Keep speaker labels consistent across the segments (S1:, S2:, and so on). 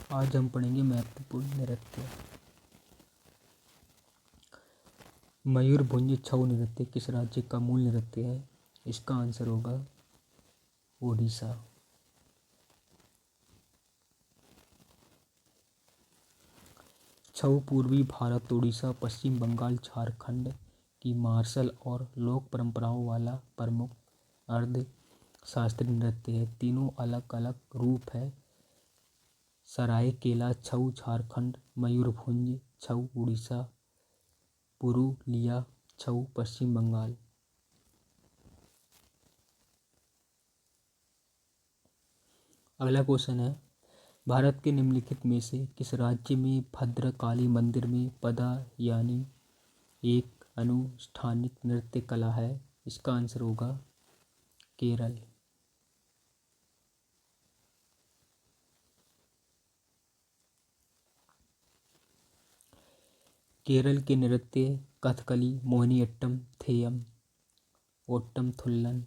S1: आज हम पढ़ेंगे महत्वपूर्ण नृत्य। मयूरभंज छऊ नृत्य किस राज्य का मूल नृत्य है? इसका आंसर होगा ओडिशा। छऊ पूर्वी भारत, ओडिशा, पश्चिम बंगाल, झारखंड की मार्शल और लोक परंपराओं वाला प्रमुख अर्ध शास्त्रीय नृत्य है। तीनों अलग अलग रूप है: सरायकेला छऊ झारखंड, मयूरभंज छऊ उड़ीसा, पुरुलिया छऊ पश्चिम बंगाल। अगला क्वेश्चन है, भारत के निम्नलिखित में से किस राज्य में भद्रकाली मंदिर में पदायानी एक अनुष्ठानिक नृत्य कला है? इसका आंसर होगा केरल। केरल के नृत्य कथकली, मोहिनीअट्टम, थेयम, ओट्टमथुल्लन,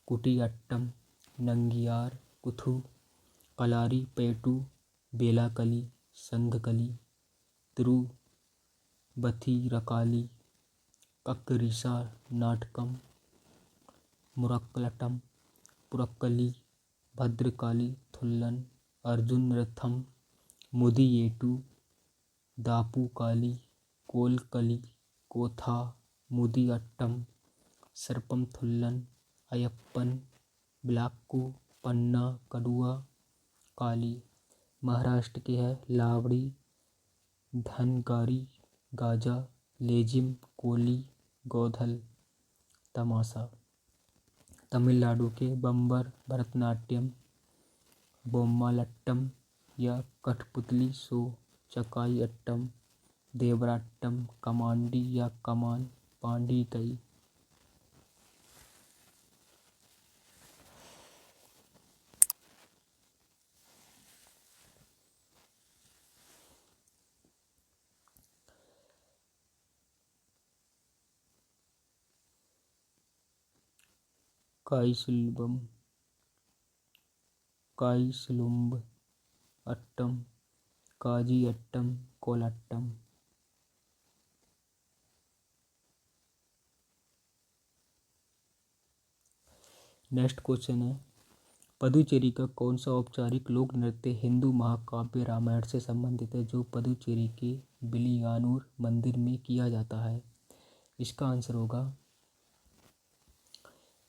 S1: कुटियाट्टम, नंगियार कुथु, कलारी पैटू, बेलाकली, संघकली, तिरुवथिरकाली, कक्करीसा नाटकम, मुरक्कलटम, पुरक्कली, भद्रकाली थुल्लन, अर्जुन नृत्यम, मुदियेटू, दापुकाली, कोलकली, कोथा, मुदियाट्टम, सर्पम थुल्लन, अयप्पन, बिलाक्कू, पन्ना कड़ुआ काली। महाराष्ट्र के है लावड़ी, धनगारी, गाजा, लेजिम, कोली, गोधल, तमाशा। तमिलनाडु के बम्बर, भरतनाट्यम, बोम्मालट्टम या कठपुतली शो, चकाई अट्टम, देवराट्टम, कमांडी या कमान पांडी कई। काईसलुम्ब अट्टम, काजी अट्टम, कोलाट्टम। नेक्स्ट क्वेश्चन है, पुदुचेरी का कौन सा औपचारिक लोक नृत्य हिंदू महाकाव्य रामायण से संबंधित है, जो पुदुचेरी के विलियानूर मंदिर में किया जाता है? इसका आंसर होगा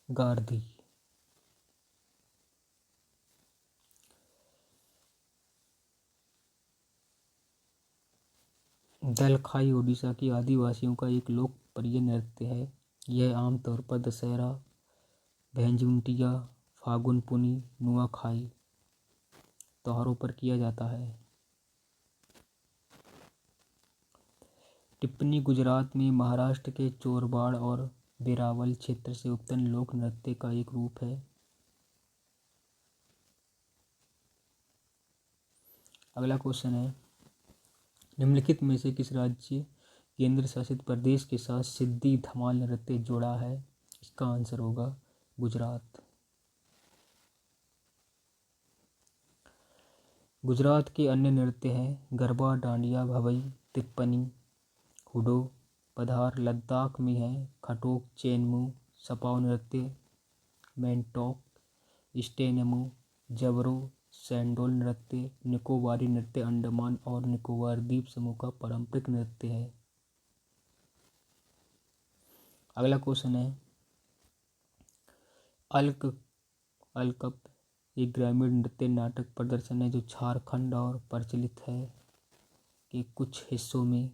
S1: गारधी। दलखाई ओडिशा के आदिवासियों का एक लोकप्रिय नृत्य है। यह आमतौर पर दशहरा, भेंजुटिया, फागुन पुनी, नुआखाई त्योहारों पर किया जाता है। टिप्पणी गुजरात में महाराष्ट्र के चोरबाड़ और वेरावल क्षेत्र से उत्पन्न लोक नृत्य का एक रूप है। अगला क्वेश्चन है, निम्नलिखित में से किस राज्य केंद्र शासित प्रदेश के साथ सिद्दी धमाल नृत्य जोड़ा है? इसका आंसर होगा गुजरात। गुजरात के अन्य नृत्य हैं गरबा, डांडिया, भवई, तिप्पनी, हुडो, पधार। लद्दाख में है खटोक, चेनमू, सपाव नृत्य, मैंटोक, स्टेनमू, जबरो, सैंडोल नृत्य। निकोबारी नृत्य अंडमान और निकोबार द्वीप समूह का पारंपरिक नृत्य है। अगला क्वेश्चन है, अलकप एक ग्रामीण नृत्य नाटक प्रदर्शन है जो झारखंड और प्रचलित है कि कुछ हिस्सों में।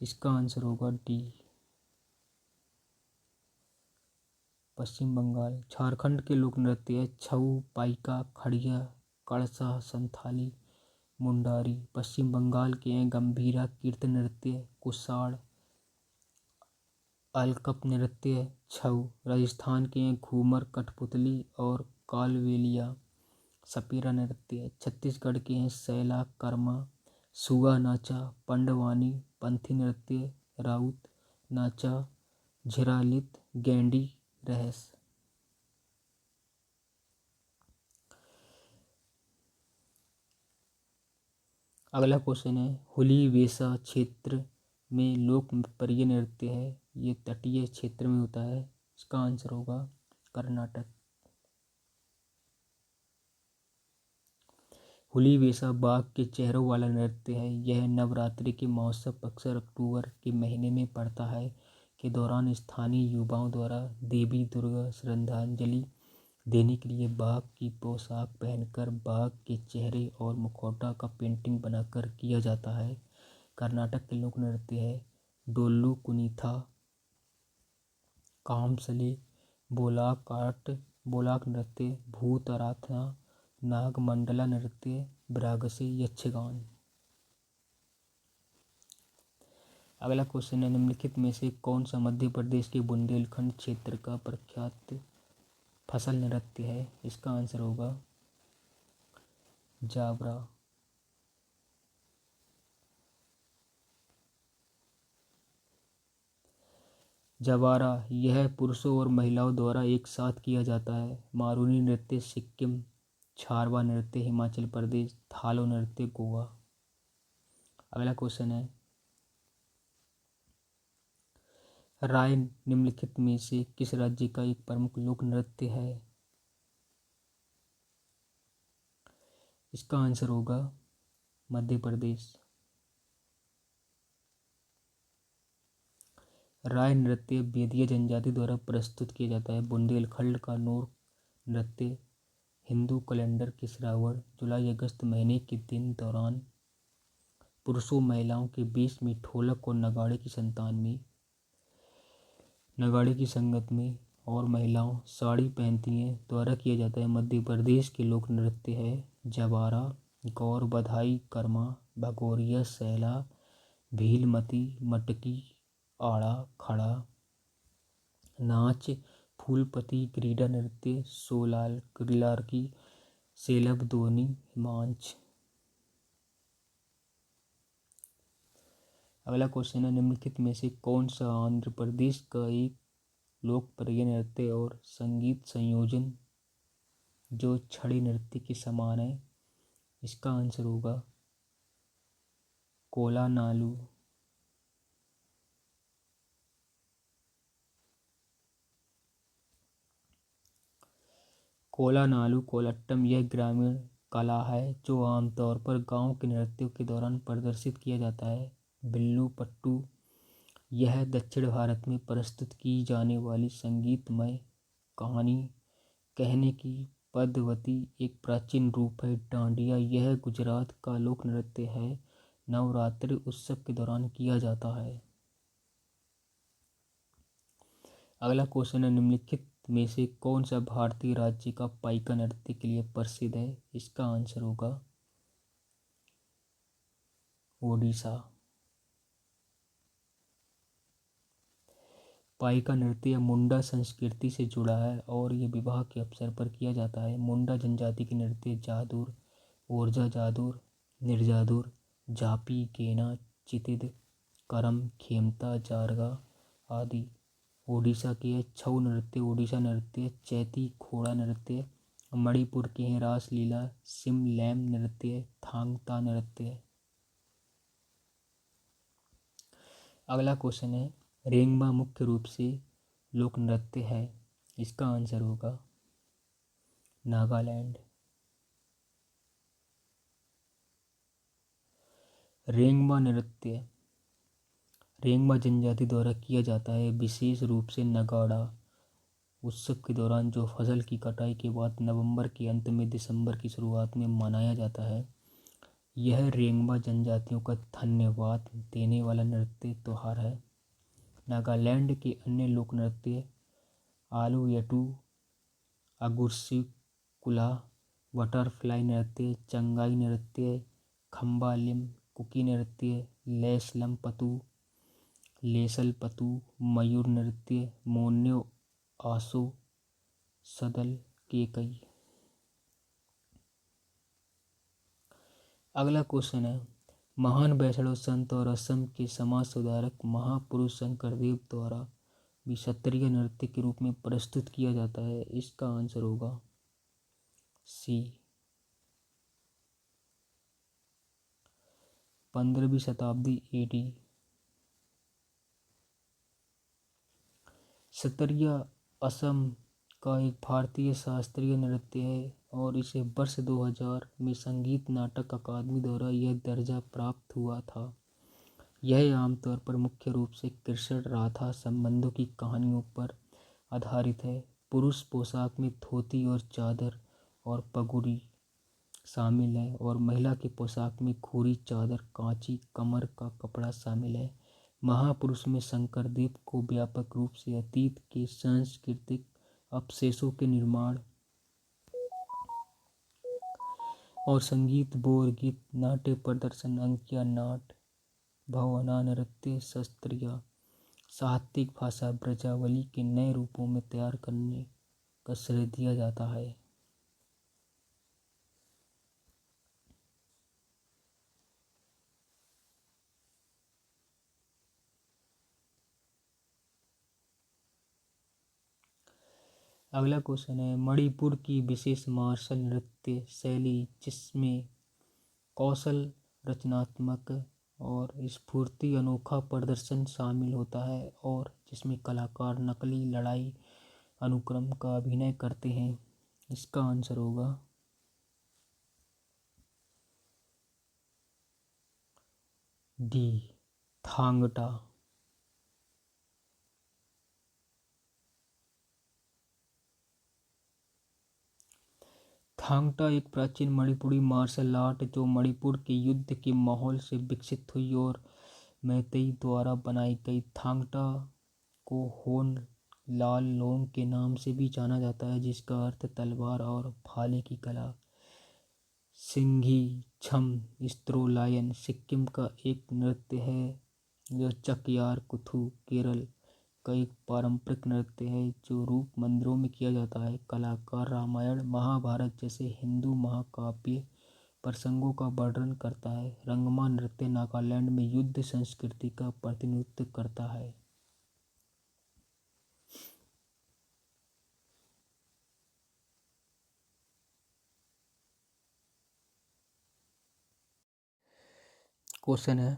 S1: इसका आंसर होगा डी, पश्चिम बंगाल। झारखंड के लोक नृत्य है छऊ, पाइका, खड़िया, कड़सा, संथाली, मुंडारी। पश्चिम बंगाल के हैं गंभीरा, कीर्तन नृत्य, कुसाड़, अलकप नृत्य, छऊ। राजस्थान के हैं घूमर, कठपुतली और कालबेलिया, सपेरा नृत्य। छत्तीसगढ़ के हैं सैला, कर्मा, सुगा नाचा, पंडवानी, पंथी नृत्य, राउत नाचा, झिरालित, गेंडी, रहस। अगला क्वेश्चन है, हुली वेसा क्षेत्र में लोकप्रिय नृत्य है, ये तटीय क्षेत्र में होता है। इसका आंसर होगा कर्नाटक। हुली वेसा बाघ के चेहरों वाला नृत्य है। यह नवरात्रि के महोत्सव अक्सर अक्टूबर के महीने में पड़ता है के दौरान स्थानीय युवाओं द्वारा देवी दुर्गा श्रद्धांजलि देने के लिए बाघ की पोशाक पहनकर बाघ के चेहरे और मुखौटा का पेंटिंग बनाकर किया जाता है। कर्नाटक के लोक नृत्य है डोल्लू कुनीथा, कामसले, बोलाक नृत्य, भूत आराधना, नागमंडला नृत्य, ब्रागसे यक्षगान। अगला क्वेश्चन है, निम्नलिखित में से कौन सा मध्य प्रदेश के बुंदेलखंड क्षेत्र का प्रख्यात फसल नृत्य है। इसका आंसर होगा जावरा। जवारा यह पुरुषों और महिलाओं द्वारा एक साथ किया जाता है। मारूनी नृत्य सिक्किम, छारवा नृत्य हिमाचल प्रदेश, थालो नृत्य गोवा। अगला क्वेश्चन है, राय निम्नलिखित में से किस राज्य का एक प्रमुख लोक नृत्य है। इसका आंसर होगा मध्य प्रदेश। राय नृत्य बेदिया जनजाति द्वारा प्रस्तुत किया जाता है। बुंदेलखंड का नोर नृत्य हिंदू कैलेंडर के श्रावण जुलाई अगस्त महीने के दिन दौरान पुरुषों महिलाओं के बीच में ढोलक और नगाड़े की संगत में और महिलाओं साड़ी पहनती हैं द्वारा किया जाता है। मध्य प्रदेश के लोक नृत्य है जवारा, गौर बधाई, कर्मा, भगोरिया, सैला, भीलमती, मटकी, आड़ा, खड़ा नाच, फूलपति, क्रीड़ा नृत्य, सोलाल लार्की, सेलब दोनी, हिमांच। अगला क्वेश्चन है, निम्नलिखित में से कौन सा आंध्र प्रदेश का एक लोकप्रिय नृत्य और संगीत संयोजन जो छड़ी नृत्य के समान है। इसका आंसर होगा कोलानालू। कोलानालू कोलाट्टम यह ग्रामीण कला है जो आमतौर पर गांव के नृत्यों के दौरान प्रदर्शित किया जाता है। बिल्लू पट्टू यह दक्षिण भारत में प्रस्तुत की जाने वाली संगीतमय कहानी कहने की पद्धति एक प्राचीन रूप है। डांडिया यह गुजरात का लोक नृत्य है, नवरात्रि उत्सव के दौरान किया जाता है। अगला क्वेश्चन है, निम्नलिखित में से कौन सा भारतीय राज्य का पाइका नृत्य के लिए प्रसिद्ध है। इसका आंसर होगा ओडिशा। पाइका नृत्य मुंडा संस्कृति से जुड़ा है और ये विवाह के अवसर पर किया जाता है। मुंडा जनजाति के नृत्य जादूर, ओरजा जादूर, निर्जादूर, जापी, गेना, चितिद, करम, खेमता, जारगा आदि। ओडिशा के है छऊ नृत्य, ओडिशा नृत्य, चैती घोड़ा नृत्य, मणिपुर के हैं रासलीला, सिमलैम नृत्य, थांगता नृत्य। अगला क्वेश्चन है, रेंगमा मुख्य रूप से लोक नृत्य है। इसका आंसर होगा नागालैंड। रेंगमा नृत्य रेंगमा जनजाति द्वारा किया जाता है, विशेष रूप से नगाड़ा उत्सव के दौरान जो फसल की कटाई के बाद नवंबर के अंत में दिसंबर की शुरुआत में मनाया जाता है। यह रेंगमा जनजातियों का धन्यवाद देने वाला नृत्य त्यौहार है। नागालैंड के अन्य लोक नृत्य आलूयटू, अगुर्सिकुला, बटरफ्लाई नृत्य, चंगाई नृत्य, खम्बालिम, कुकी नृत्य, लेसलपतू, मयूर नृत्य, मोन्यो आसो, सदल के कई। अगला क्वेश्चन है, महान वैष्णव संत और असम के समाज सुधारक महापुरुष शंकरदेव द्वारा भी क्षत्रिय नृत्य के रूप में प्रस्तुत किया जाता है। इसका आंसर होगा सी। 15वीं शताब्दी AD। सतरिया असम का एक भारतीय शास्त्रीय नृत्य है और इसे वर्ष 2000 में संगीत नाटक अकादमी द्वारा यह दर्जा प्राप्त हुआ था। यह आमतौर पर मुख्य रूप से कृष्ण राधा संबंधों की कहानियों पर आधारित है। पुरुष पोशाक में धोती और चादर और पगड़ी शामिल है और महिला के पोशाक में खूरी चादर कांची कमर का कपड़ा शामिल है। महापुरुष में शंकर देव को व्यापक रूप से अतीत के सांस्कृतिक अवशेषों के निर्माण और संगीत बोर गीत नाट्य प्रदर्शन अंकिया नाट भवना नृत्य शास्त्रीय साहित्यिक भाषा ब्रजावली के नए रूपों में तैयार करने का श्रेय दिया जाता है। अगला क्वेश्चन है, मणिपुर की विशेष मार्शल नृत्य शैली जिसमें कौशल रचनात्मक और स्फूर्ति अनोखा प्रदर्शन शामिल होता है और जिसमें कलाकार नकली लड़ाई अनुक्रम का अभिनय करते हैं। इसका आंसर होगा डी थांगटा। थांगटा एक प्राचीन मणिपुरी मार्शल आर्ट जो मणिपुर के युद्ध के माहौल से विकसित हुई और मैतेई द्वारा बनाई गई। थांगटा को होन लाल लोंग के नाम से भी जाना जाता है जिसका अर्थ तलवार और भाले की कला। सिंघी छम स्त्रोलायन सिक्किम का एक नृत्य है जो चकयार कुथु केरल का एक पारंपरिक नृत्य है जो रूप मंदिरों में किया जाता है। कलाकार रामायण महाभारत जैसे हिंदू महाकाव्य प्रसंगों का वर्णन करता है। रंगमा नृत्य नागालैंड में युद्ध संस्कृति का प्रतिनिधित्व करता है। क्वेश्चन है,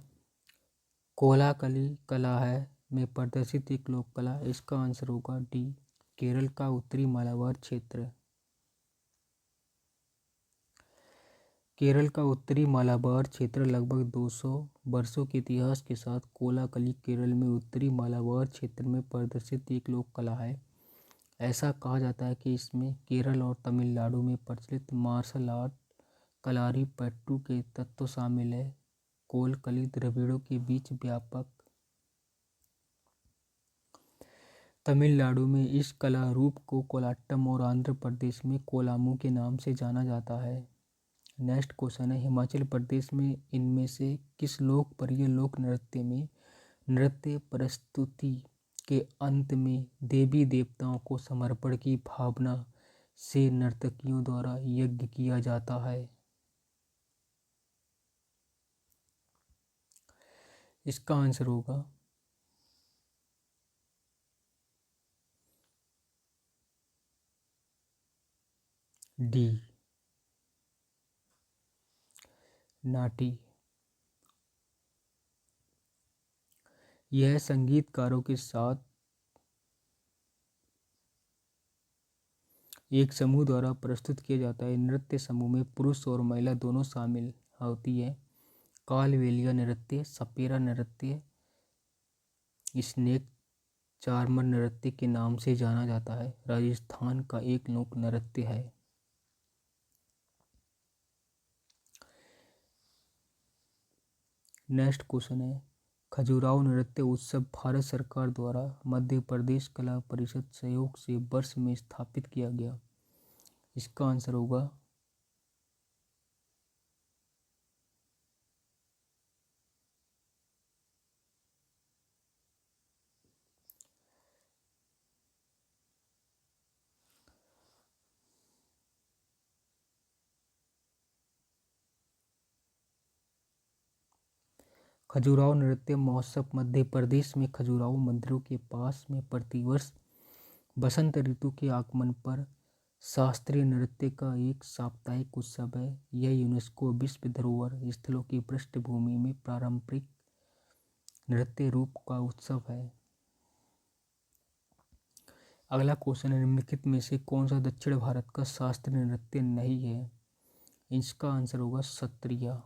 S1: कोलाकली कला है में प्रदर्शित एक लोक कला। इसका आंसर होगा डी केरल का उत्तरी मालाबार क्षेत्र। केरल का उत्तरी मालाबार क्षेत्र लगभग 200 वर्षों के इतिहास के साथ कोलाकली केरल में उत्तरी मालाबार क्षेत्र में प्रदर्शित एक लोक कला है। ऐसा कहा जाता है कि इसमें केरल और तमिलनाडु में प्रचलित मार्शल आर्ट कलारी पट्टू के तत्व शामिल है। कोलकली द्रविड़ों के बीच व्यापक। तमिलनाडु में इस कला रूप को कोलाट्टम और आंध्र प्रदेश में कोलामू के नाम से जाना जाता है। नेक्स्ट क्वेश्चन है, हिमाचल प्रदेश में इनमें से किस लोकप्रिय लोक नृत्य में नृत्य प्रस्तुति के अंत में देवी देवताओं को समर्पण की भावना से नर्तकियों द्वारा यज्ञ किया जाता है? इसका आंसर होगा डी नाटी। यह संगीतकारों के साथ एक समूह द्वारा प्रस्तुत किया जाता है। नृत्य समूह में पुरुष और महिला दोनों शामिल होती है। कालबेलिया नृत्य, सपेरा नृत्य, स्नेक चार्मर नृत्य के नाम से जाना जाता है। राजस्थान का एक लोक नृत्य है। नेक्स्ट क्वेश्चन है, खजुराहो नृत्य उत्सव भारत सरकार द्वारा मध्य प्रदेश कला परिषद सहयोग से वर्ष में स्थापित किया गया। इसका आंसर होगा खजुराहो नृत्य महोत्सव मध्य प्रदेश में खजुराहो मंदिरों के पास में प्रतिवर्ष बसंत ऋतु के आगमन पर शास्त्रीय नृत्य का एक साप्ताहिक उत्सव है। यह यूनेस्को विश्व धरोहर स्थलों की पृष्ठभूमि में पारंपरिक नृत्य रूप का उत्सव है। अगला क्वेश्चन है, निम्नलिखित में से कौन सा दक्षिण भारत का शास्त्रीय नृत्य नहीं है? इसका आंसर होगा सत्रिया।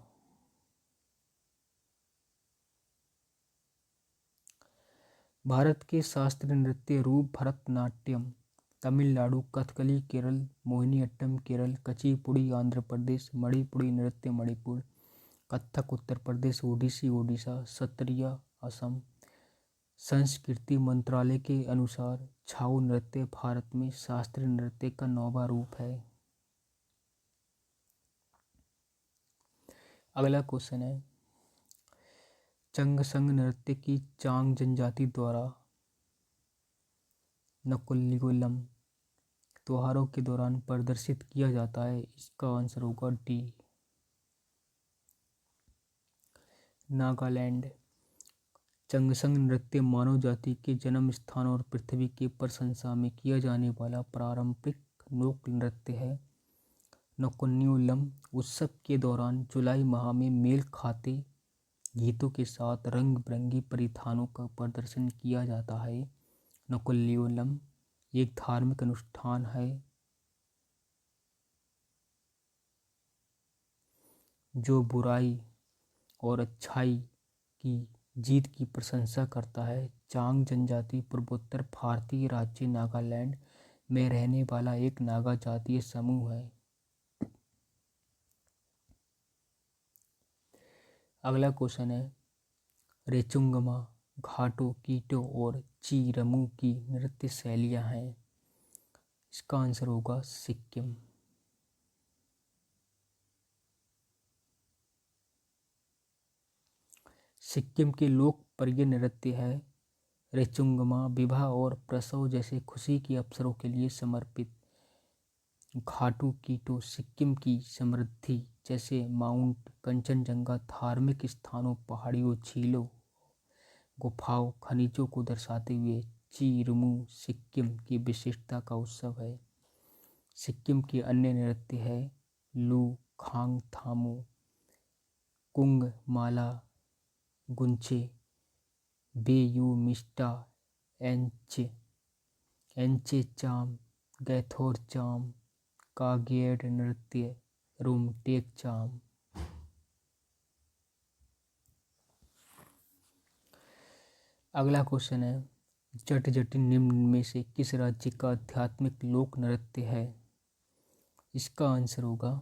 S1: भारत के शास्त्रीय नृत्य रूप भरतनाट्यम तमिलनाडु, कथकली केरल, मोहिनीअट्टम केरल, कुचिपुड़ी आंध्र प्रदेश, मणिपुरी नृत्य मणिपुर, कथक उत्तर प्रदेश, ओडिसी ओडिशा, सत्रिया असम। संस्कृति मंत्रालय के अनुसार छाऊ नृत्य भारत में शास्त्रीय नृत्य का 9वां रूप है। अगला क्वेश्चन है, चंगसंग नृत्य की चांग जनजाति द्वारा नकुलियोलम त्योहारों के दौरान प्रदर्शित किया जाता है। इसका आंसर होगा डी। नागालैंड। चंगसंग नृत्य मानव जाति के जन्म स्थान और पृथ्वी की प्रशंसा में किया जाने वाला पारंपरिक लोक नृत्य है। नकुनियोलम उत्सव के दौरान जुलाई माह में मेल खाते गीतों के साथ रंग बिरंगी परिधानों का प्रदर्शन किया जाता है। नकुलियोलम एक धार्मिक अनुष्ठान है जो बुराई और अच्छाई की जीत की प्रशंसा करता है। चांग जनजाति पूर्वोत्तर भारतीय राज्य नागालैंड में रहने वाला एक नागा जातीय समूह है। अगला क्वेश्चन है, रेचुंगमा घाटो कीटो और चीरमू की नृत्य शैलियाँ हैं। इसका आंसर होगा सिक्किम। सिक्किम के लोकप्रिय नृत्य है रेचुंगमा विवाह और प्रसव जैसे खुशी के अवसरों के लिए समर्पित। घाटू कीटो सिक्किम की समृद्धि जैसे माउंट कंचनजंगा, धार्मिक स्थानों, पहाड़ियों, झीलों, गुफाओं, खनिजों को दर्शाते हुए चीरमू सिक्किम की विशिष्टता का उत्सव है। सिक्किम के अन्य नृत्य है लू खांग थामो, कुंग माला गुंचे, बेयू मिस्टा, एंचे एंचे चाम, गैथोर चाम, कागेड नृत्य, रुमटेक चाम। अगला क्वेश्चन है, जट जटिन निम्न में से किस राज्य का आध्यात्मिक लोक नृत्य है? इसका आंसर होगा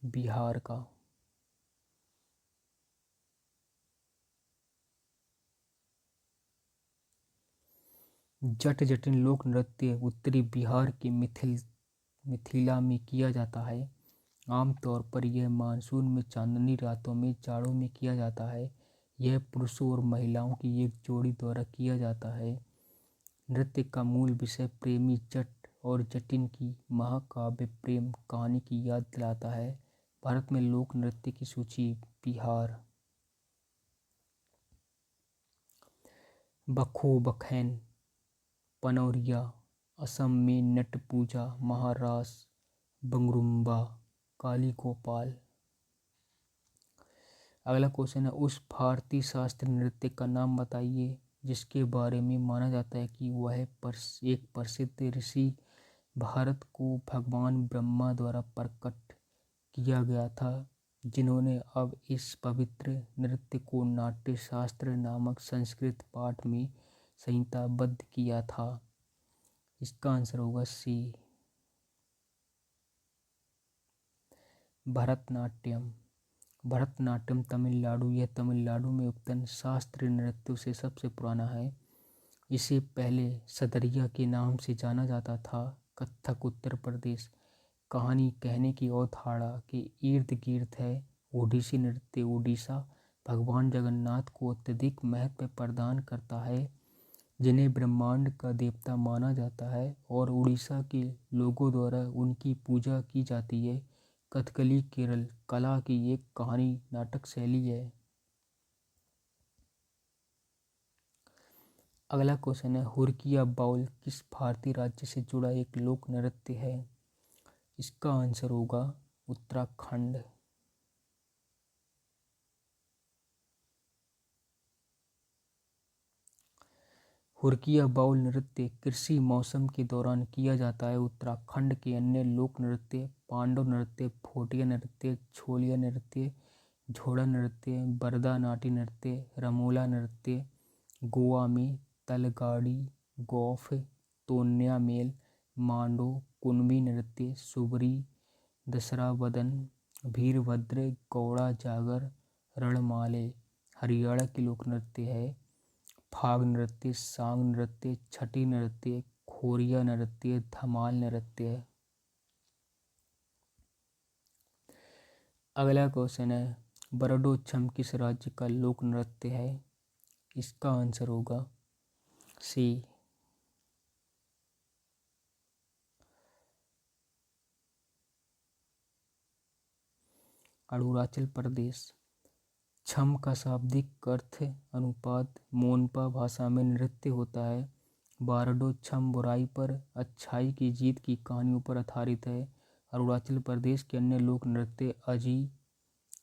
S1: बिहार का। जट जटिन लोक नृत्य उत्तरी बिहार के मिथिला में किया जाता है। आमतौर पर यह मानसून में चांदनी रातों में जाड़ों में किया जाता है। यह पुरुषों और महिलाओं की एक जोड़ी द्वारा किया जाता है। नृत्य का मूल विषय प्रेमी जट और जटिन की महाकाव्य प्रेम कहानी की याद दिलाता है। भारत में लोक नृत्य की सूची बिहार। बखो बखैन पनौरिया असम में, नटपूजा महाराष्ट्र, बंगरुम्बा काली गोपाल। अगला क्वेश्चन है, उस भारतीय शास्त्रीय नृत्य का नाम बताइए जिसके बारे में माना जाता है कि वह एक प्रसिद्ध ऋषि भारत को भगवान ब्रह्मा द्वारा प्रकट किया गया था, जिन्होंने अब इस पवित्र नृत्य को नाट्य शास्त्र नामक संस्कृत पाठ में संहिताबद्ध किया था। इसका आंसर होगा सी। भरतनाट्यम। भरतनाट्यम तमिलनाडु, यह तमिलनाडु में उत्पन्न शास्त्रीय नृत्यों से सबसे पुराना है। इसे पहले सदरिया के नाम से जाना जाता था। कथक उत्तर प्रदेश कहानी कहने की अवधारणा के इर्द गिर्द है। ओडिसी नृत्य उड़ीसा भगवान जगन्नाथ को अत्यधिक महत्व प्रदान करता है, जिन्हें ब्रह्मांड का देवता माना जाता है और उड़ीसा के लोगों द्वारा उनकी पूजा की जाती है। कथकली केरल कला की एक कहानी नाटक शैली है। अगला क्वेश्चन है, हुरकिया बाउल किस भारतीय राज्य से जुड़ा एक लोक नृत्य है? इसका आंसर होगा उत्तराखंड। हुरकिया बाउल नृत्य कृषि मौसम के दौरान किया जाता है। उत्तराखंड के अन्य लोक नृत्य पांडव नृत्य, भोटिया नृत्य, छोलिया नृत्य, झोड़ा नृत्य, बरदा नाटी नृत्य, रमोला नृत्य, गोवा में तलगाड़ी, गौफ, तोन्या मेल, मांडो, कुणबी नृत्य, सुबरी, दसरा वदन, वीरभद्र, गौड़ा जागर, रणमाले। हरियाणा की लोक नृत्य है फाग नृत्य, सांग नृत्य, छठी नृत्य, खोरिया नृत्य, धमाल नृत्य। अगला क्वेश्चन है, बरडोछम किस राज्य का लोक नृत्य है? इसका आंसर होगा सी अरुणाचल प्रदेश। छम का शाब्दिक अर्थ अनुपात मोनपा भाषा में नृत्य होता है। बारडो छम बुराई पर अच्छाई की जीत की कहानियों पर आधारित है। अरुणाचल प्रदेश के अन्य लोक नृत्य अजी,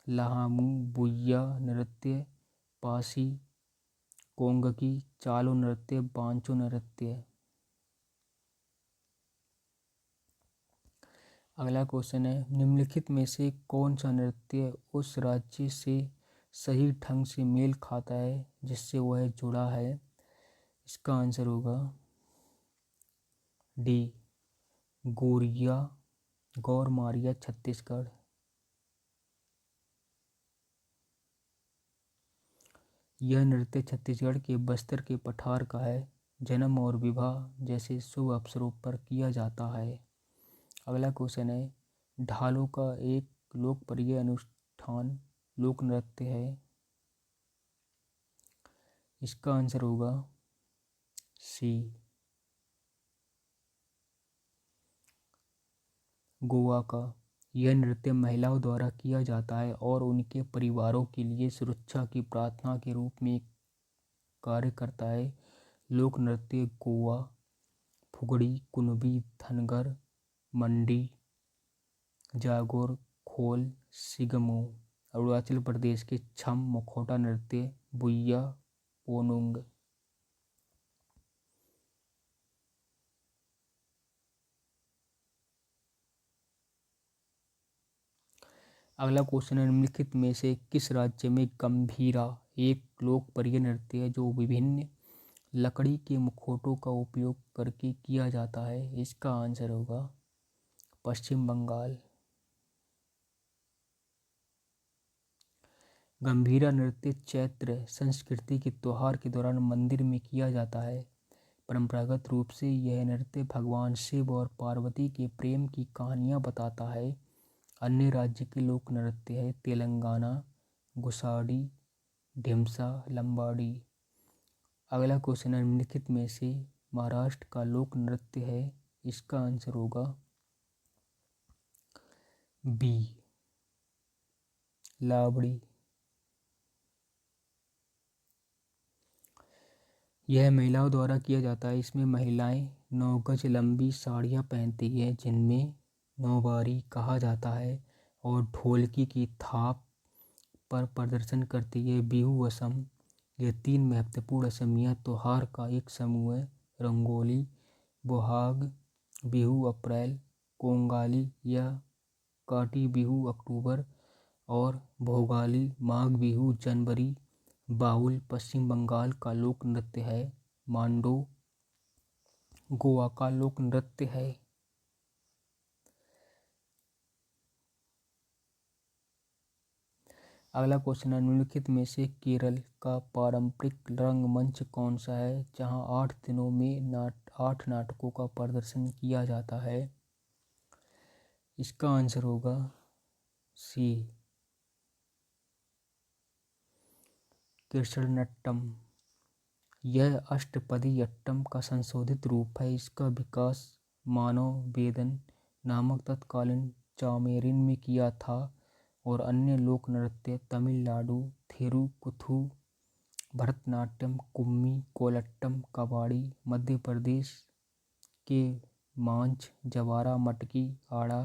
S1: लहामू, बुइया नृत्य, पासी, कोंगकी, चालो नृत्य, बांचो नृत्य। अगला क्वेश्चन है, निम्नलिखित में से कौन सा नृत्य उस राज्य से सही ढंग से मेल खाता है जिससे वह जुड़ा है? इसका आंसर होगा डी गोरिया गौरमारिया छत्तीसगढ़। यह नृत्य छत्तीसगढ़ के बस्तर के पठार का है। जन्म और विवाह जैसे शुभ अवसरों पर किया जाता है। अगला क्वेश्चन है, ढालों का एक लोकप्रिय अनुष्ठान लोक नृत्य है। इसका आंसर होगा सी गोवा का। यह नृत्य महिलाओं द्वारा किया जाता है और उनके परिवारों के लिए सुरक्षा की प्रार्थना के रूप में कार्य करता है। लोक नृत्य गोवा, फुगड़ी, कुणबी, धनगर, मंडी, जागोर, खोल, सिगमो। अरुणाचल प्रदेश के छम, मुखौटा नृत्य, बुइया, पोनुंग। अगला क्वेश्चन है, निम्नलिखित में से किस राज्य में गंभीरा एक लोकप्रिय नृत्य है जो विभिन्न लकड़ी के मुखौटों का उपयोग करके किया जाता है? इसका आंसर होगा पश्चिम बंगाल। गंभीरा नृत्य चैत्र संस्कृति के त्योहार के दौरान मंदिर में किया जाता है। परंपरागत रूप से यह नृत्य भगवान शिव और पार्वती के प्रेम की कहानियाँ बताता है। अन्य राज्य के लोक नृत्य है तेलंगाना गुसाडी, ढिमसा, लंबाडी। अगला क्वेश्चन है, निम्नलिखित में से महाराष्ट्र का लोक नृत्य है? इसका आंसर होगा बी लावड़ी। यह महिलाओं द्वारा किया जाता है। इसमें महिलाएं 9 गज लंबी साड़ियाँ पहनती हैं जिनमें नौवारी कहा जाता है और ढोलकी की थाप पर प्रदर्शन करती है। बिहू असम, यह 3 महत्वपूर्ण असमिया त्योहार का एक समूह है। रंगोली बोहाग बिहू अप्रैल, कोंगाली या काटी बिहू अक्टूबर और भोगाली माघ बिहू जनवरी। बाउल पश्चिम बंगाल का लोक नृत्य है। मांडो गोवा का लोक नृत्य है। अगला क्वेश्चन है, निम्नलिखित में से केरल का पारंपरिक रंगमंच कौन सा है जहां 8 दिनों में 8 नाटकों का प्रदर्शन किया जाता है? इसका आंसर होगा सी कृष्णनट्टम। यह अष्टपदी अट्टम का संशोधित रूप है। इसका विकास मानव वेदन नामक तत्कालीन चामेरिन में किया था और अन्य लोक नृत्य तमिलनाडु थिरुकुथु, भरतनाट्यम, कुम्मी, कोलट्टम, कबाड़ी। मध्य प्रदेश के मांझ, जवारा, मटकी, आड़ा,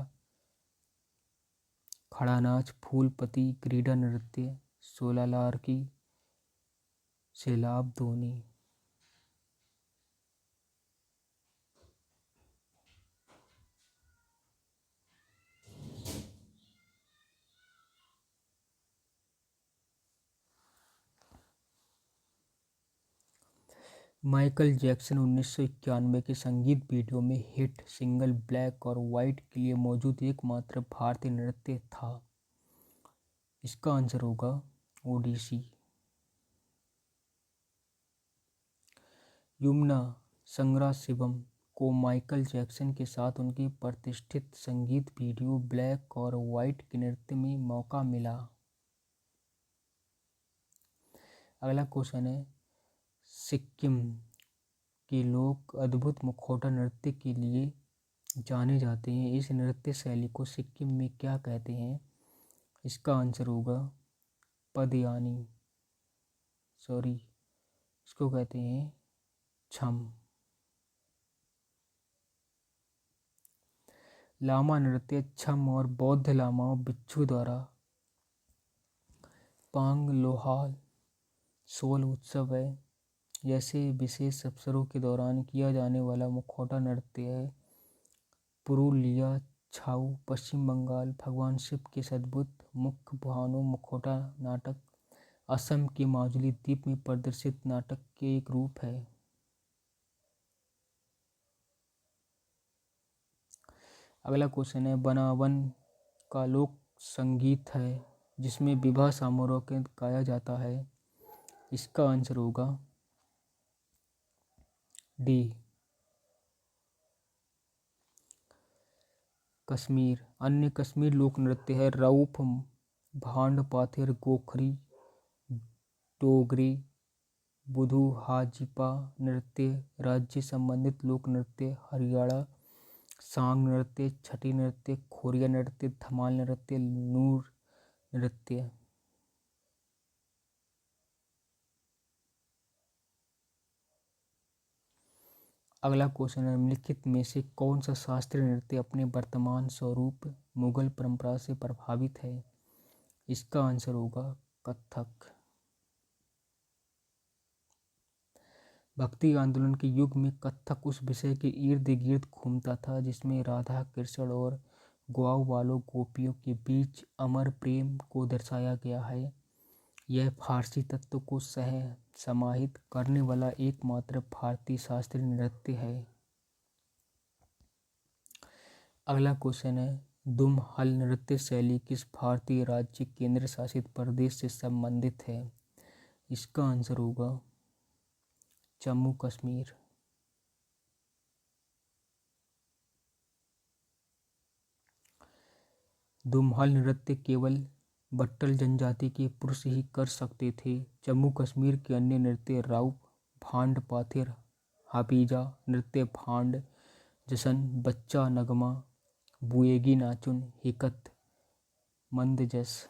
S1: खड़ा नाच, फूलपति, क्रीड़ा नृत्य, सोलालारकी, सैलाब धोनी। माइकल जैक्सन 1991 के संगीत वीडियो में हिट सिंगल ब्लैक और वाइट के लिए मौजूद एकमात्र भारतीय नृत्य था। इसका आंसर होगा ओडिसी। यमुना संगरा शिवम को माइकल जैक्सन के साथ उनके प्रतिष्ठित संगीत वीडियो ब्लैक और वाइट के नृत्य में मौका मिला। अगला क्वेश्चन है, सिक्किम के लोग अद्भुत मुखौटा नृत्य के लिए जाने जाते हैं। इस नृत्य शैली को सिक्किम में क्या कहते हैं? इसका आंसर होगा पदयानी, सॉरी, इसको कहते हैं छम। लामा नृत्य छम और बौद्ध लामाओं बिच्छू द्वारा पांग लोहाल सोल उत्सव है जैसे विशेष अवसरों के दौरान किया जाने वाला मुखौटा नृत्य है। पुरुलिया छाऊ, पश्चिम बंगाल। भगवान शिव के सद्भुत मुख भावनों मुखौटा नाटक असम के माजुली द्वीप में प्रदर्शित नाटक के एक रूप है। अगला क्वेश्चन है, बनावन का लोक संगीत है जिसमें विवाह समारोह के गाया जाता है। इसका आंसर होगा डी, कश्मीर। अन्य कश्मीर लोक नृत्य है रऊफ, भांड पाथेर, गोखरी, डोगरी, बुधू, हाजिपा नृत्य। राज्य संबंधित लोक नृत्य हरियाणा सांग नृत्य, छठी नृत्य, खोरिया नृत्य, धमाल नृत्य, नूर नृत्य। अगला क्वेश्चन है, निम्नलिखित में से कौन सा शास्त्रीय नृत्य अपने वर्तमान स्वरूप मुगल परंपरा से प्रभावित है? इसका आंसर होगा कथक। भक्ति आंदोलन के युग में कथक उस विषय के इर्द गिर्द घूमता था जिसमें राधा कृष्ण और ग्वाऊ वालों गोपियों के बीच अमर प्रेम को दर्शाया गया है। यह फारसी तत्व को समाहित करने वाला एकमात्र भारतीय शास्त्रीय नृत्य है। अगला क्वेश्चन है, दुम हल नृत्य शैली किस भारतीय राज्य केंद्र शासित प्रदेश से संबंधित है? इसका आंसर होगा जम्मू कश्मीर। दुम्हल नृत्य केवल बट्टल जनजाति के पुरुष ही कर सकते थे। जम्मू कश्मीर के अन्य नृत्य राउफ, भांड पाथेर, हापीजा नृत्य, भांड जशन, बच्चा नगमा, बुएगी नाचुन, हिकत मंदजस।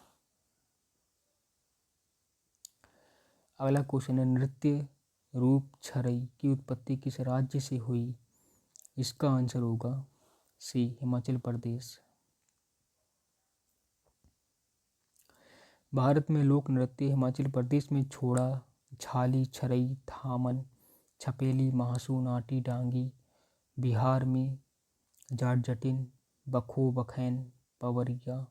S1: अगला क्वेश्चन है, नृत्य रूप छरई की उत्पत्ति किस राज्य से हुई? इसका आंसर होगा सी, हिमाचल प्रदेश। भारत में लोक नृत्य हिमाचल प्रदेश में छोड़ा, झाली, छरई, धामन, छपेली, महासू, नाटी, डांगी। बिहार में जाटजटिन, बखो, बखैन, पवरिया।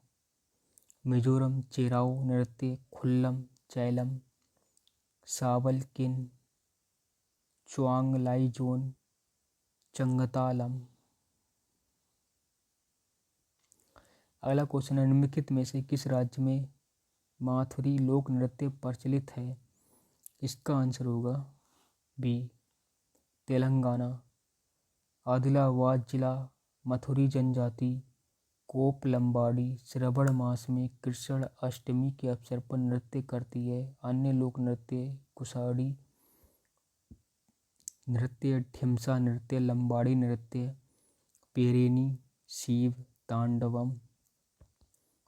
S1: मिजोरम चेराओ नृत्य, खुल्लम, चैलम, सावलकिन, च्वांगलाइजोन, चंगतालम। अगला क्वेश्चन है, निम्नलिखित में से किस राज्य में माथुरी लोक नृत्य प्रचलित है? इसका आंसर होगा बी, तेलंगाना। आदिलाबाद जिला मथुरी जनजाति कोप लंबाड़ी श्रवण मास में कृष्ण अष्टमी के अवसर पर नृत्य करती है। अन्य लोक नृत्य कुसाडी नृत्य, ढिमसा नृत्य, लंबाड़ी नृत्य, पेरेनी, शिव तांडवम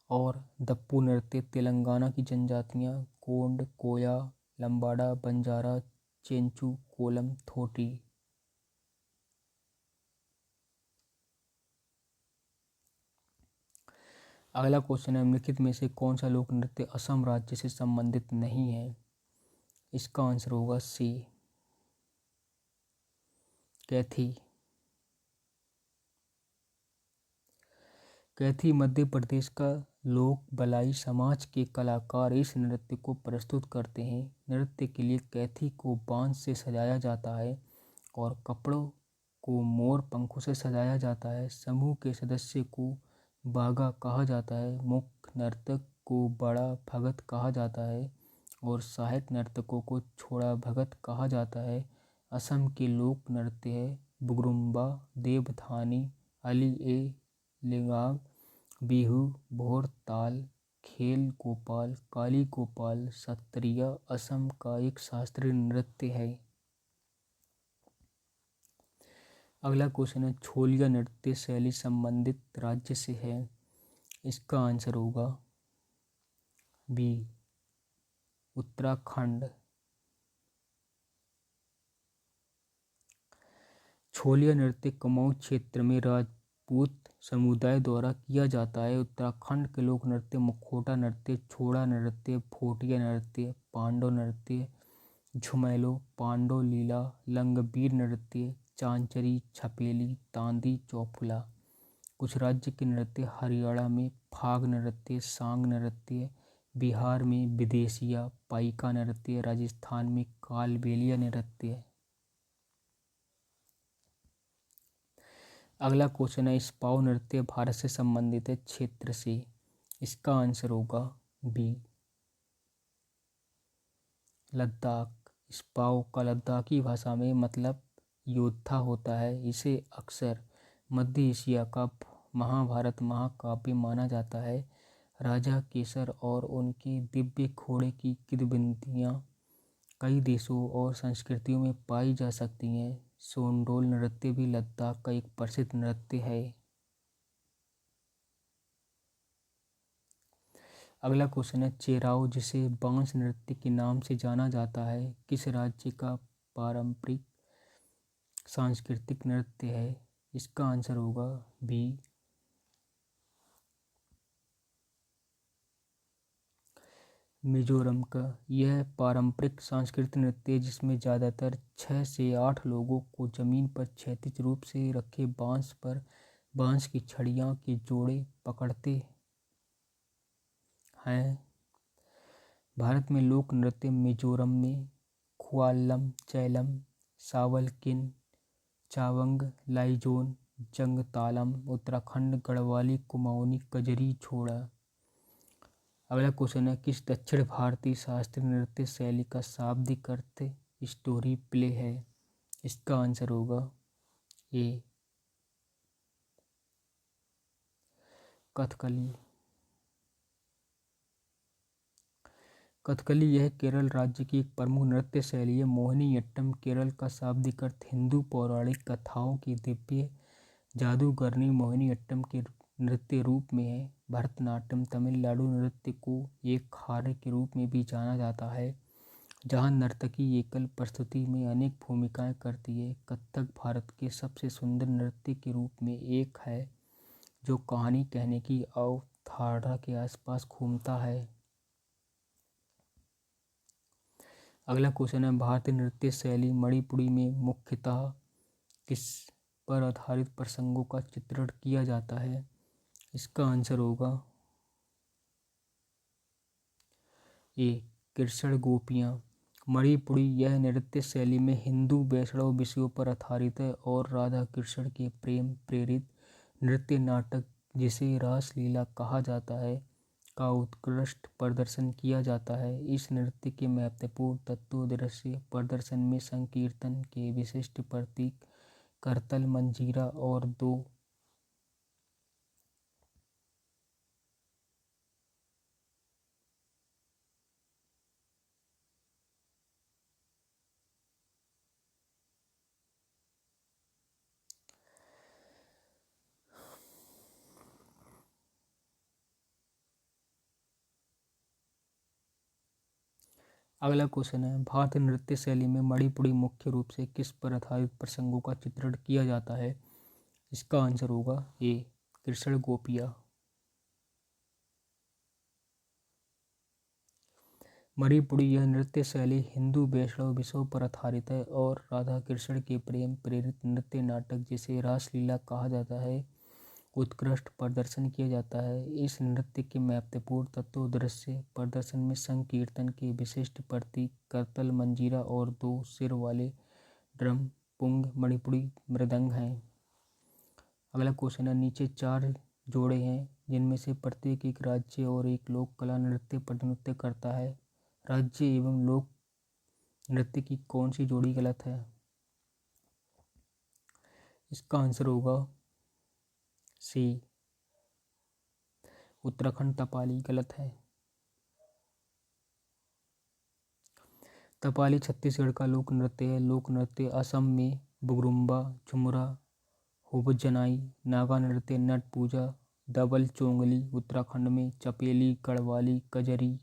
S1: और दप्पू नृत्य। तेलंगाना की जनजातियां गोंड, कोया, लंबाड़ा, बंजारा, चेंचू, कोलम, थोटी। अगला क्वेश्चन है, निम्नलिखित में से कौन सा लोक नृत्य असम राज्य से संबंधित नहीं है? इसका आंसर होगा सी, कैथी। कैथी मध्य प्रदेश का लोक बलाई समाज के कलाकार इस नृत्य को प्रस्तुत करते हैं। नृत्य के लिए कैथी को बांस से सजाया जाता है और कपड़ों को मोर पंखों से सजाया जाता है। समूह के सदस्य को बागा कहा जाता है, मुख्य नर्तक को बड़ा भगत कहा जाता है और सहायक नर्तकों को छोड़ा भगत कहा जाता है। असम के लोक नृत्य है बुगरुम्बा, देवधानी, अली ए लिंगाग, बिहू, भोरताल, खेल गोपाल, काली गोपाल, सत्रिया असम का एक शास्त्रीय नृत्य है। अगला क्वेश्चन है, छोलिया नृत्य शैली संबंधित राज्य से है। इसका आंसर होगा बी, उत्तराखंड। छोलिया नृत्य कुमाऊं क्षेत्र में राजपूत समुदाय द्वारा किया जाता है। उत्तराखंड के लोक नृत्य मुखौटा नृत्य, छोड़ा नृत्य, भोटिया नृत्य, पांडव नृत्य, झुमेलो, पांडव लीला, लंगबीर नृत्य, चांचरी, छपेली, तांदी, चौफुला। कुछ राज्य के नृत्य हरियाणा में फाग नृत्य, सांग नृत्य, बिहार में विदेशिया, पाइका नृत्य, राजस्थान में कालबेलिया नृत्य। अगला क्वेश्चन है, स्पाउ नृत्य भारत से संबंधित है क्षेत्र से। इसका आंसर होगा बी, लद्दाख। स्पाउ का लद्दाखी भाषा में मतलब योद्धा होता है। इसे अक्सर मध्य एशिया का महाभारत महाकाव्य माना जाता है। राजा केसर और उनके दिव्य घोड़े की किंवदंतियाँ कई देशों और संस्कृतियों में पाई जा सकती हैं। सोंडोल नृत्य भी लद्दाख का एक प्रसिद्ध नृत्य है। अगला क्वेश्चन है, चेराओ जिसे बांस नृत्य के नाम से जाना जाता है किस राज्य का पारंपरिक सांस्कृतिक नृत्य है? इसका आंसर होगा बी, मिजोरम का। यह पारंपरिक सांस्कृतिक नृत्य जिसमें ज़्यादातर 6 से 8 लोगों को जमीन पर क्षैतिज रूप से रखे बांस पर बांस की छड़ियाँ के जोड़े पकड़ते हैं। भारत में लोक नृत्य मिजोरम में ख्यालम, चैलम, सावलकिन, चावंग, लाइजोन, जंगतालम। उत्तराखंड गढ़वाली, कुमाऊनी, कजरी, छोड़ा। अगला क्वेश्चन है, किस दक्षिण भारतीय शास्त्रीय नृत्य शैली का शाब्दिक अर्थ स्टोरी प्ले है? इसका आंसर होगा ए, कथकली। कथकली यह केरल राज्य की एक प्रमुख नृत्य शैली है। मोहिनीअट्टम केरल का शाब्दिक अर्थ हिंदू पौराणिक कथाओं की दिव्य जादूगरनी मोहिनीअट्टम के नृत्य रूप में है। भरतनाट्यम तमिलनाडु नृत्य को एक खारे के रूप में भी जाना जाता है, जहां नर्तकी एकल प्रस्तुति में अनेक भूमिकाएं करती है। कथक भारत के सबसे सुंदर नृत्य के रूप में एक है जो कहानी कहने की अवधारणा के आसपास घूमता है। अगला क्वेश्चन है, भारतीय नृत्य शैली मणिपुरी में मुख्यतः किस पर आधारित प्रसंगों का चित्रण किया जाता है? इसका आंसर होगा ए, कृष्ण गोपियाँ। मणिपुरी यह नृत्य शैली में हिंदू वैष्णव विषयों पर आधारित है और राधा कृष्ण के प्रेम प्रेरित नृत्य नाटक जिसे रासलीला कहा जाता है का उत्कृष्ट प्रदर्शन किया जाता है। इस नृत्य के महत्वपूर्ण तत्वों दृश्य प्रदर्शन में संकीर्तन के विशिष्ट प्रतीक करतल, मंजीरा और दो अगला क्वेश्चन है, भारतीय नृत्य शैली में मणिपुरी मुख्य रूप से किस पर आधारित प्रसंगों का चित्रण किया जाता है? इसका आंसर होगा ए, कृष्ण गोपिया। मणिपुरी यह नृत्य शैली हिंदू वैष्णव विषयों पर आधारित है और राधा कृष्ण के प्रेम प्रेरित नृत्य नाटक, जिसे रासलीला कहा जाता है, उत्कृष्ट प्रदर्शन किया जाता है। इस नृत्य के महत्वपूर्ण तत्व दृश्य प्रदर्शन में संकीर्तन के विशिष्ट प्रतीक करतल, मंजीरा और 2 सिर वाले ड्रम, पुंग, मणिपुरी मृदंग हैं। अगला क्वेश्चन है, नीचे 4 जोड़े हैं जिनमें से प्रत्येक एक राज्य और एक लोक कला नृत्य प्रतिनिधित्व करता है। राज्य एवं लोक नृत्य की कौन सी जोड़ी गलत है? इसका आंसर होगा सी, उत्तराखंड तपाली गलत है। तपाली छत्तीसगढ़ का लोक नृत्य है। लोक नृत्य असम में बुगरुम्बा, झुमरा, होबजनाई, नागा नृत्य नट पूजा, दबल चोंगली, उत्तराखंड में चपेली, गढ़वाली, कजरी,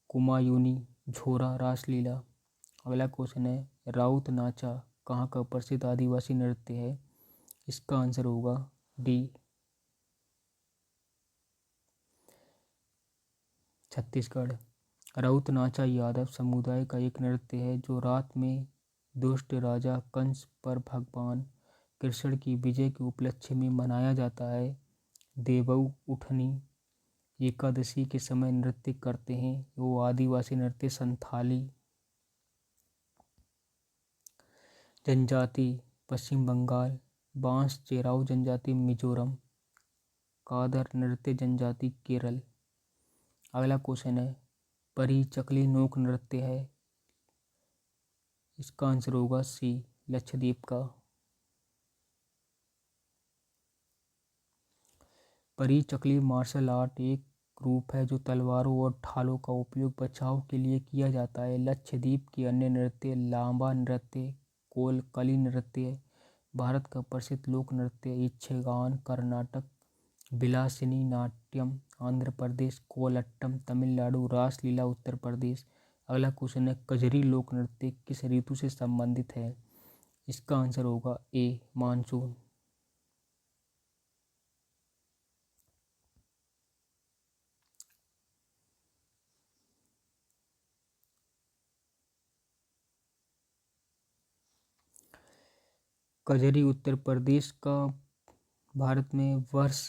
S1: कुमायूनी, झोरा, रासलीला। अगला क्वेश्चन है, राउत नाचा कहाँ का प्रसिद्ध आदिवासी नृत्य है? इसका आंसर होगा डी, छत्तीसगढ़। राउत नाचा यादव समुदाय का एक नृत्य है जो रात में दुष्ट राजा कंस पर भगवान कृष्ण की विजय के उपलक्ष्य में मनाया जाता है। देवऊ उठनी एकादशी के समय नृत्य करते हैं। वो आदिवासी नृत्य संथाली जनजाति पश्चिम बंगाल, बांस चेराऊ जनजाति मिजोरम, कादर नृत्य जनजाति केरल। अगला क्वेश्चन है, परी चकली लोक नृत्य है। इसका आंसर होगा सी, लक्षद्वीप का। परी चकली मार्शल आर्ट एक रूप है जो तलवारों और ढालों का उपयोग बचाव के लिए किया जाता है। लक्षद्वीप के अन्य नृत्य लांबा नृत्य, कोलकली नृत्य, भारत का प्रसिद्ध लोक नृत्य यक्षगान, कर्नाटक विलासिनी नाट्यम, आंध्र प्रदेश कोलट्टम, तमिलनाडु रासलीला, उत्तर प्रदेश। अगला क्वेश्चन है, कजरी लोक नृत्य किस ऋतु से संबंधित है? इसका आंसर होगा ए, मानसून। कजरी उत्तर प्रदेश का भारत में वर्ष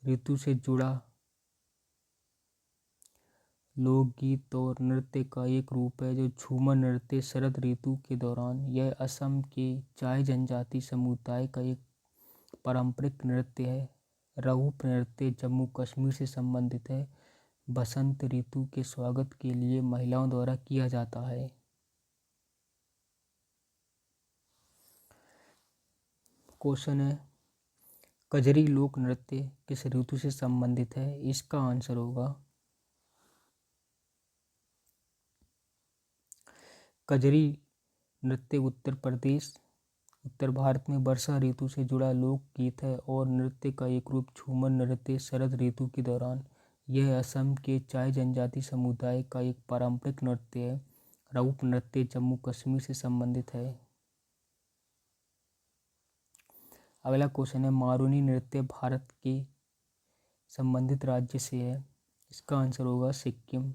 S1: ऋतु से जुड़ा लोकगीत और नृत्य का एक रूप है जो झूमर नृत्य शरद ऋतु के दौरान। यह असम के चाय जनजाति समुदाय का एक पारंपरिक नृत्य है। रऊफ नृत्य जम्मू कश्मीर से संबंधित है। बसंत ऋतु के स्वागत के लिए महिलाओं द्वारा किया जाता है। क्वेश्चन है, कजरी लोक नृत्य किस ऋतु से संबंधित है? इसका आंसर होगा कजरी नृत्य उत्तर प्रदेश उत्तर भारत में वर्षा ऋतु से जुड़ा लोक गीत है और नृत्य का एक रूप झूमर नृत्य शरद ऋतु के दौरान। यह असम के चाय जनजाति समुदाय का एक पारंपरिक नृत्य है। रऊफ नृत्य जम्मू कश्मीर से संबंधित है। अगला क्वेश्चन है, मारूनी नृत्य भारत के संबंधित राज्य से है। इसका आंसर होगा सिक्किम।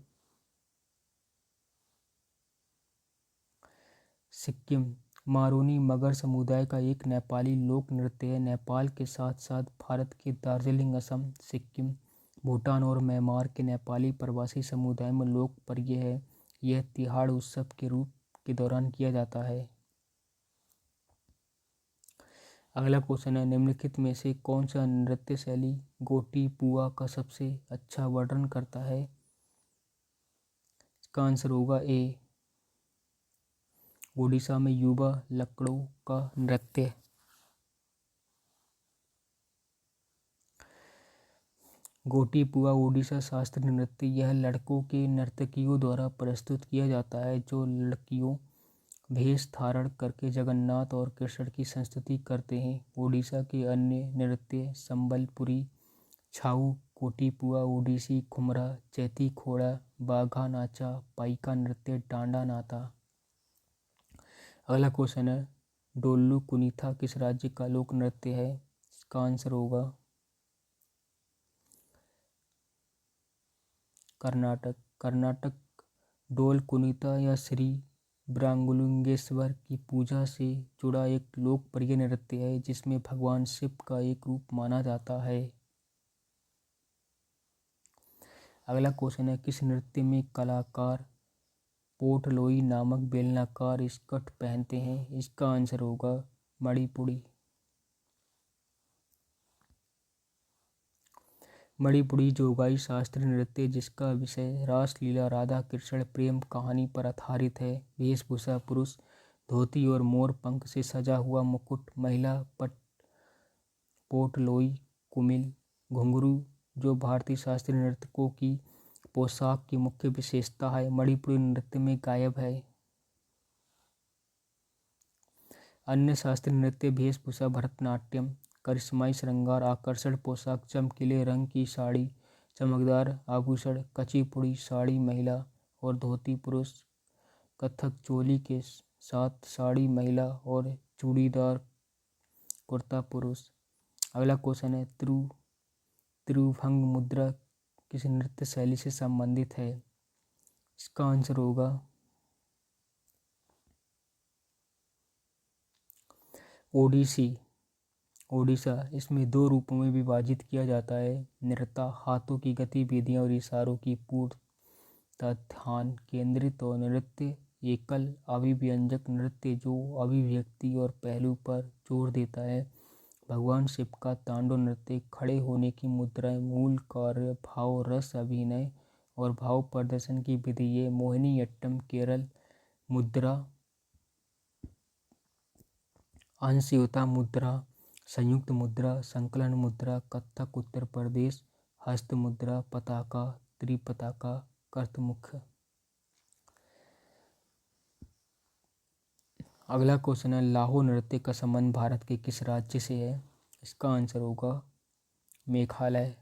S1: सिक्किम मारूनी मगर समुदाय का एक नेपाली लोक नृत्य है। नेपाल के साथ साथ भारत के दार्जिलिंग, असम, सिक्किम, भूटान और म्यांमार के नेपाली प्रवासी समुदाय में लोकप्रिय है। यह तिहाड़ उत्सव के रूप के दौरान किया जाता है। अगला क्वेश्चन है, निम्नलिखित में से कौन सा नृत्य शैली गोटी पुआ का सबसे अच्छा वर्णन करता है? इसका आंसर होगा ए, ओडिशा में युवा लकड़ों का नृत्य। गोटी पुआ ओडिशा शास्त्रीय नृत्य यह लड़कों के नर्तकियों द्वारा प्रस्तुत किया जाता है जो लड़कियों भेष धारण करके जगन्नाथ और कृष्ण की संस्तुति करते हैं। ओडिशा के अन्य नृत्य संबलपुरी, छाऊ, कोटीपुआ, ओडिसी खुमरा, चैती खोड़ा, बाघा नाचा, पाइका नृत्य, डांडा नाता। अगला क्वेश्चन है डोल्लू कुनीथा किस राज्य का लोक नृत्य है? इसका आंसर होगा कर्नाटक। कर्नाटक डोल कुनीता या श्री ब्रांगुलिंगेश्वर की पूजा से जुड़ा एक लोकप्रिय नृत्य है जिसमें भगवान शिव का एक रूप माना जाता है। अगला क्वेश्चन है किस नृत्य में कलाकार पोटलोई नामक बेलनाकार स्कर्ट पहनते हैं? इसका आंसर होगा मणिपुरी। मणिपुरी जोगाई शास्त्रीय नृत्य जिसका विषय रासलीला राधा कृष्ण प्रेम कहानी पर आधारित है। वेशभूषा पुरुष धोती और मोर पंख से सजा हुआ मुकुट, महिला पोटलोई, कुमिल, घुंघरू जो भारतीय शास्त्रीय नर्तकों की पोशाक की मुख्य विशेषता है, मणिपुरी नृत्य में गायब है। अन्य शास्त्रीय नृत्य वेशभूषा भरतनाट्यम, करिश्माई श्रृंगार, आकर्षण पोशाक, चमकीले रंग की साड़ी, चमकदार आभूषण, कुचिपुड़ी साड़ी महिला और धोती पुरुष, कथक चोली के साथ साड़ी महिला और चूड़ीदार कुर्ता पुरुष। अगला क्वेश्चन है त्रिभंग मुद्रा किस नृत्य शैली से संबंधित है? इसका आंसर होगा ओडिसी ओडिशा। इसमें दो रूपों में विभाजित किया जाता है। नृत्य हाथों की गतिविधियां और इशारों की पूर्णता ध्यान केंद्रित और नृत्य एकल अभिव्यंजक नृत्य जो अभिव्यक्ति और पहलू पर जोर देता है। भगवान शिव का तांडव नृत्य खड़े होने की मुद्राएं, मूल कार्य भाव रस अभिनय और भाव प्रदर्शन की विधि है। मोहिनीअट्टम केरल मुद्रा, अंशयुता मुद्रा, संयुक्त मुद्रा, संकलन मुद्रा, कथक उत्तर प्रदेश, हस्त मुद्रा, पताका, त्रिपताका, कर्तमुख। अगला क्वेश्चन है लाहो नृत्य का संबंध भारत के किस राज्य से है? इसका आंसर होगा मेघालय।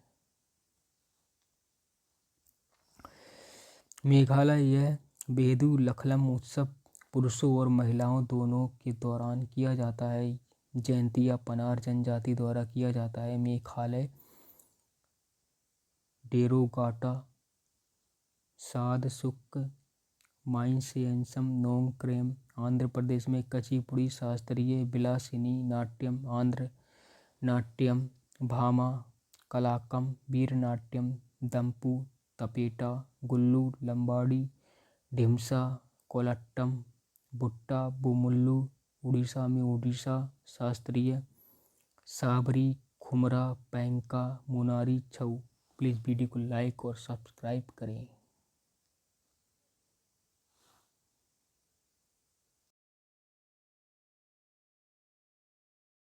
S1: मेघालय यह बेदू लखलम उत्सव पुरुषों और महिलाओं दोनों के दौरान किया जाता है। जयंती या पनार जनजाति द्वारा किया जाता है। मेघालय डेरोगाटा साद सुक माइंसियंसम नोंगक्रेम। आंध्र प्रदेश में कचिपुड़ी शास्त्रीय विलासिनी नाट्यम, आंध्र नाट्यम, भामा कलाकम, वीरनाट्यम, दंपू, तपेटा, गुल्लू, लंबाड़ी, ढिमसा, कोलट्टम, बुट्टा, बुमुल्लू। उड़ीसा में ओडिशा शास्त्रीय, साबरी, खुमरा, पैंका, मुनारी, छऊ। प्लीज़ वीडियो को लाइक और सब्सक्राइब करें।